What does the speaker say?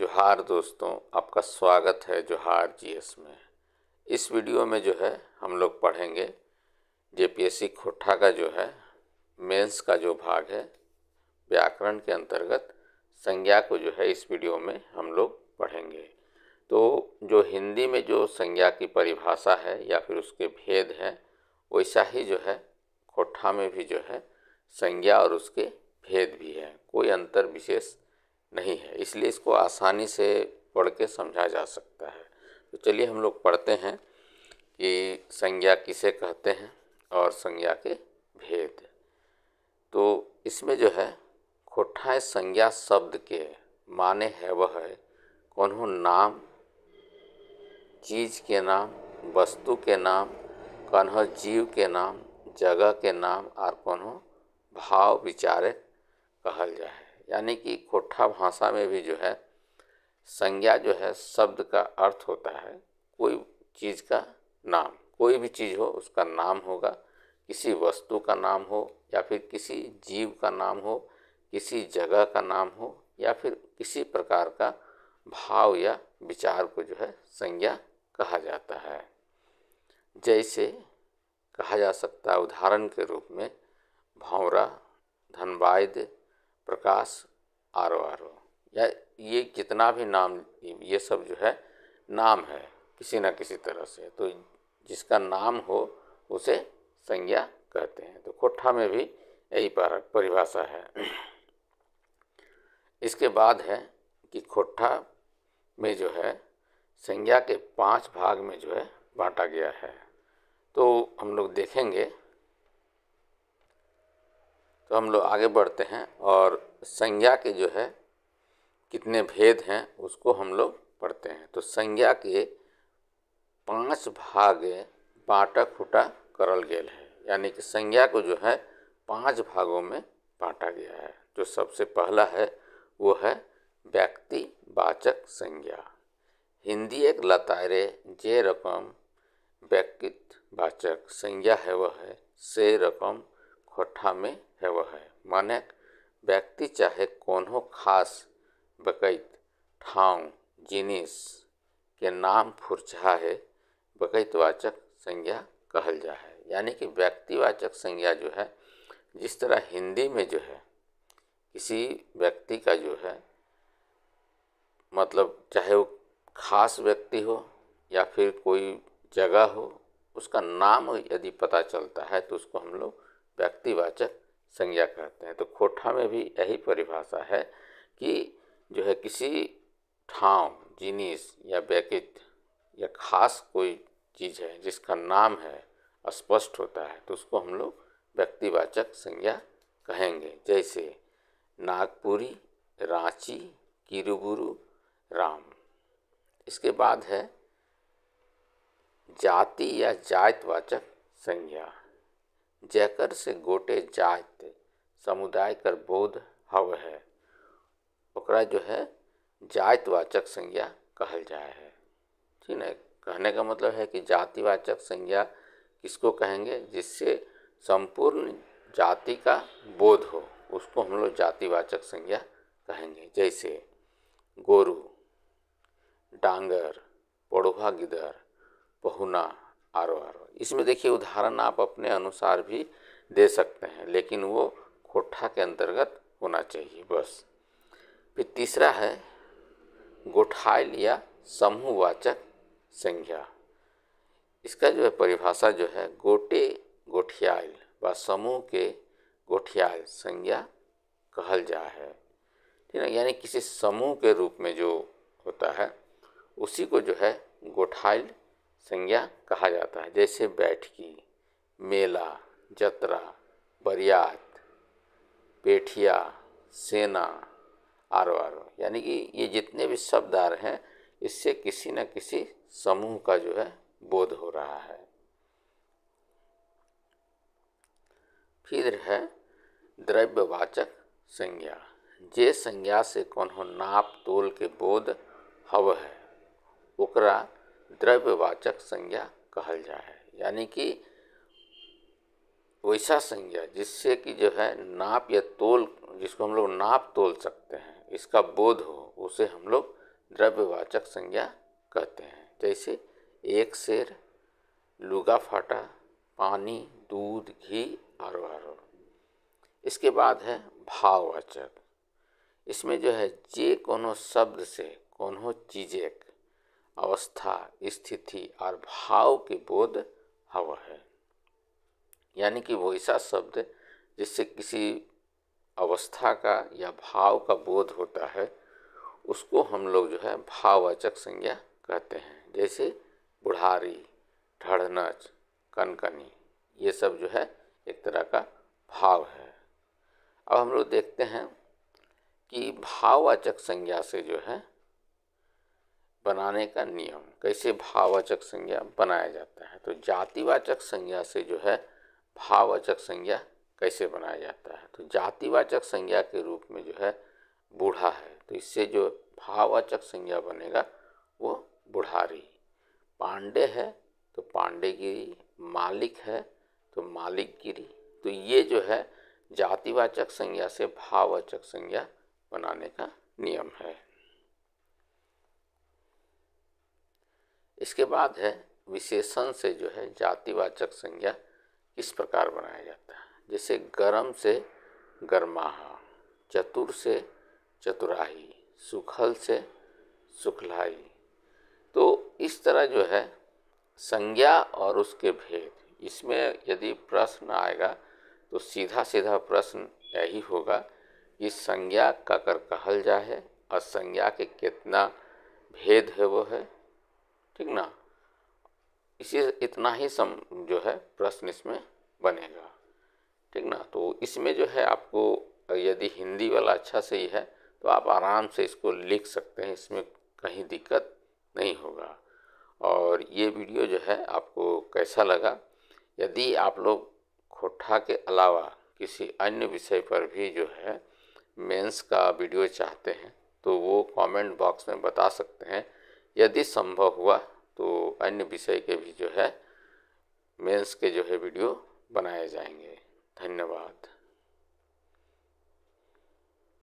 जोहार दोस्तों, आपका स्वागत है जोहार जीएस में। इस वीडियो में जो है हम लोग पढ़ेंगे जेपीएससी खोट्ठा का जो है मेंस का जो भाग है व्याकरण के अंतर्गत संज्ञा को जो है इस वीडियो में हम लोग पढ़ेंगे। तो जो हिंदी में जो संज्ञा की परिभाषा है या फिर उसके भेद हैं, वैसा ही जो है खोट्ठा में भी जो है संज्ञा और उसके भेद भी है, कोई अंतर विशेष नहीं है, इसलिए इसको आसानी से पढ़ के समझा जा सकता है। तो चलिए हम लोग पढ़ते हैं कि संज्ञा किसे कहते हैं और संज्ञा के भेद। तो इसमें जो है खोट्ठा संज्ञा शब्द के माने है वह है कौनहु नाम, चीज के नाम, वस्तु के नाम, कौनहु जीव के नाम, जगह के नाम और कौनहु भाव विचारे कहल जाए। यानी कि खोट्ठा भाषा में भी जो है संज्ञा जो है शब्द का अर्थ होता है कोई चीज़ का नाम, कोई भी चीज़ हो उसका नाम होगा, किसी वस्तु का नाम हो या फिर किसी जीव का नाम हो, किसी जगह का नाम हो या फिर किसी प्रकार का भाव या विचार को जो है संज्ञा कहा जाता है। जैसे कहा जा सकता है उदाहरण के रूप में भंवरा, धनबाद, प्रकाश, आरो या ये कितना भी नाम, ये सब जो है नाम है किसी न किसी तरह से, तो जिसका नाम हो उसे संज्ञा कहते हैं। तो खोट्ठा में भी यही परिभाषा है। इसके बाद है कि खोट्ठा में जो है संज्ञा के 5 भाग में जो है बांटा गया है। तो हम लोग देखेंगे, तो हम लोग आगे बढ़ते हैं और संज्ञा के जो है कितने भेद हैं उसको हम लोग पढ़ते हैं। तो संज्ञा के 5 भाग बाँटा खुटा करल गेल है, यानी कि संज्ञा को जो है 5 भागों में बांटा गया है। जो सबसे पहला है वो है व्यक्तिवाचक संज्ञा। हिंदी एक लतारे जे रकम व्यक्तिवाचक संज्ञा है वह है से रकम खोट्ठा में है वह है। माने व्यक्ति चाहे कौनहो खास बकैत ठाव जिनिस के नाम फुरछा है बकैतवाचक संज्ञा कहल जा है। यानी कि व्यक्तिवाचक संज्ञा जो है, जिस तरह हिंदी में जो है किसी व्यक्ति का जो है मतलब चाहे वो खास व्यक्ति हो या फिर कोई जगह हो, उसका नाम यदि पता चलता है तो उसको हम लोग व्यक्तिवाचक संज्ञा कहते हैं। तो खोट्ठा में भी यही परिभाषा है कि जो है किसी ठाव जिनिस या व्यक्ति या खास कोई चीज़ है जिसका नाम है स्पष्ट होता है तो उसको हम लोग व्यक्तिवाचक संज्ञा कहेंगे। जैसे नागपुरी, रांची, किरुबुरु, राम। इसके बाद है जाति या जातवाचक संज्ञा। जैकर से गोटे जात समुदाय कर बोध हव है ओकरा जो है जातवाचक संज्ञा कहल जाए है। ठीक है, कहने का मतलब है कि जातिवाचक संज्ञा किसको कहेंगे, जिससे संपूर्ण जाति का बोध हो, उसको हम लोग जातिवाचक संज्ञा कहेंगे। जैसे गोरु, डांगर, पड़ोहा गिदर, पहुना, आरो। इसमें देखिए उदाहरण आप अपने अनुसार भी दे सकते हैं, लेकिन वो खोट्ठा के अंतर्गत होना चाहिए बस। फिर तीसरा है गोठाइल या समूहवाचक संज्ञा। इसका जो है परिभाषा जो है गोटे गोठियाल व समूह के गोठियाल संज्ञा कहल जा है। ठीक है, यानी किसी समूह के रूप में जो होता है उसी को जो है गोठाइल संज्ञा कहा जाता है। जैसे बैठकी, मेला, जतरा, बरियात, पेठिया, सेना, आरो। यानी कि ये जितने भी शब्द आ रहे हैं इससे किसी न किसी समूह का जो है बोध हो रहा है। फिर है द्रव्यवाचक संज्ञा। जे संज्ञा से कौनहो नाप तोल के बोध हव है ओकरा द्रव्यवाचक संज्ञा कहल जा है। यानी कि वैसा संज्ञा जिससे कि जो है नाप या तोल, जिसको हम लोग नाप तोल सकते हैं, इसका बोध हो, उसे हम लोग द्रव्यवाचक संज्ञा कहते हैं। जैसे एक सेर, लुगा फाटा, पानी, दूध, घी आरो। इसके बाद है भाववाचक। इसमें जो है जे कोनो शब्द से कोनो चीजेक अवस्था, स्थिति और भाव के बोध हव है। यानी कि वो ऐसा शब्द जिससे किसी अवस्था का या भाव का बोध होता है, उसको हम लोग जो है भाववाचक संज्ञा कहते हैं। जैसे बुढ़ारी, ढड़नच, कनकनी, ये सब जो है एक तरह का भाव है। अब हम लोग देखते हैं कि भाववाचक संज्ञा से जो है बनाने का नियम, कैसे भाववाचक संज्ञा बनाया जाता है। तो जातिवाचक संज्ञा से जो है भाववाचक संज्ञा कैसे बनाया जाता है। तो जातिवाचक संज्ञा के रूप में जो है बूढ़ा है, तो इससे जो भाववाचक संज्ञा बनेगा वो बुढ़ारी। पांडे है तो पांडेगिरी, मालिक है तो मालिकगिरी। तो ये जो है जातिवाचक संज्ञा से भाववाचक संज्ञा बनाने का नियम है। इसके बाद है विशेषण से जो है जातिवाचक संज्ञा किस प्रकार बनाया जाता है। जैसे गरम से गरमाहा, चतुर से चतुराई, सुखल से सुखलाई। तो इस तरह जो है संज्ञा और उसके भेद, इसमें यदि प्रश्न आएगा तो सीधा सीधा प्रश्न यही होगा कि संज्ञा काकर कहल जाए और संज्ञा के कितना भेद है वो है, ठीक ना। इसी इतना ही जो है प्रश्न इसमें बनेगा, ठीक ना। तो इसमें जो है आपको यदि हिंदी वाला अच्छा सही है तो आप आराम से इसको लिख सकते हैं, इसमें कहीं दिक्कत नहीं होगा। और ये वीडियो जो है आपको कैसा लगा, यदि आप लोग खोट्ठा के अलावा किसी अन्य विषय पर भी जो है मेंस का वीडियो चाहते हैं तो वो कमेंट बॉक्स में बता सकते हैं। यदि संभव हुआ तो अन्य विषय के भी जो है मेंस के जो है वीडियो बनाए जाएंगे। धन्यवाद।